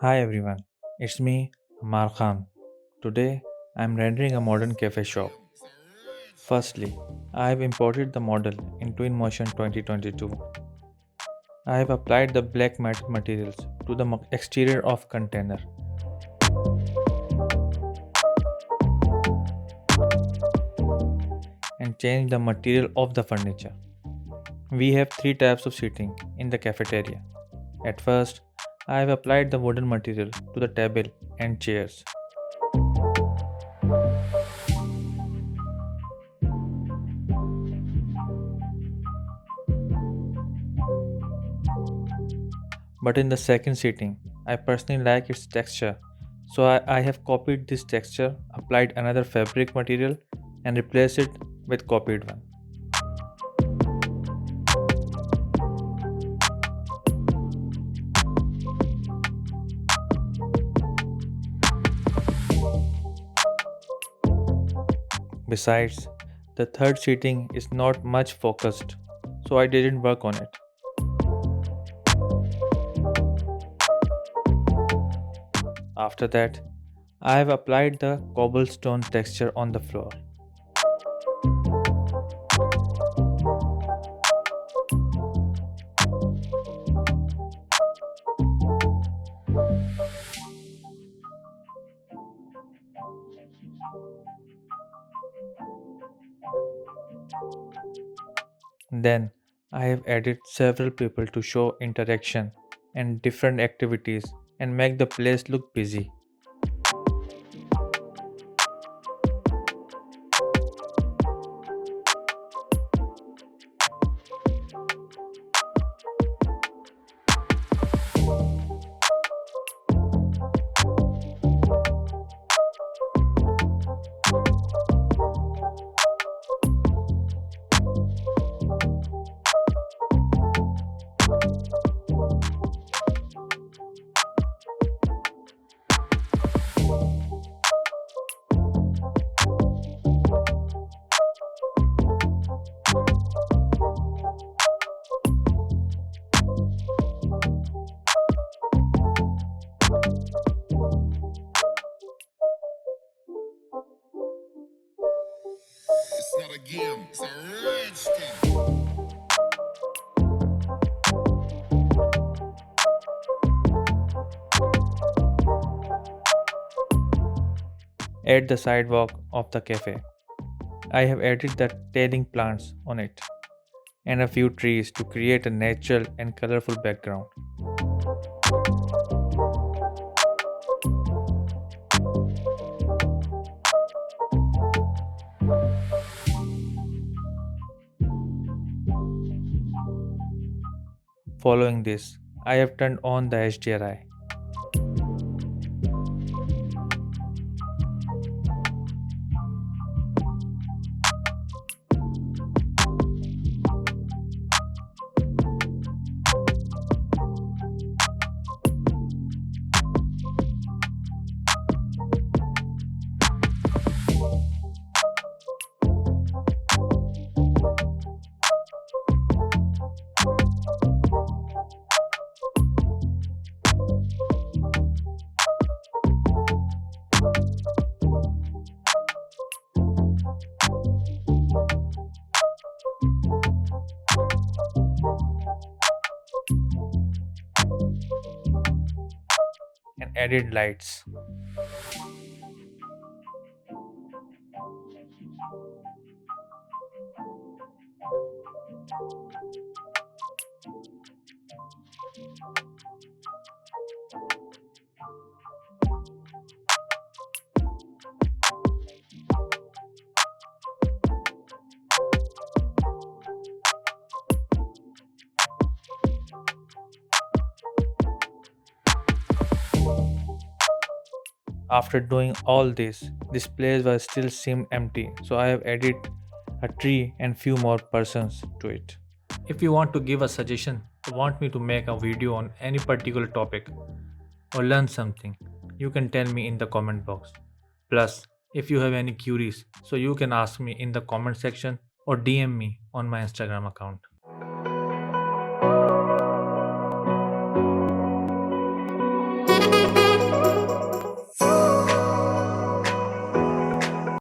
Hi everyone, it's me, Ammarkhan. Today, I'm rendering a modern cafe shop. Firstly, I have imported the model in Twinmotion 2022. I have applied the black matte materials to the exterior of container and changed the material of the furniture. We have three types of seating in the cafeteria. At first, I have applied the wooden material to the table and chairs. But in the second sitting, I personally like its texture, so I have copied this texture, applied another fabric material, and replaced it with copied one. Besides, the third sitting is not much focused, so I didn't work on it. After that, I have applied the cobblestone texture on the floor. Then, I have added several people to show interaction and different activities and make the place look busy. It's not a game, it's a rich thing. At the sidewalk of the cafe, I have added the tailing plants on it and a few trees to create a natural and colorful background. Following this, I have turned on the HDRI. And added lights. After doing all this place was still seemed empty, so I have added a tree and few more persons to it. If you want to give a suggestion or want me to make a video on any particular topic or learn something, you can tell me in the comment box. Plus, if you have any queries, so you can ask me in the comment section or DM me on my Instagram account.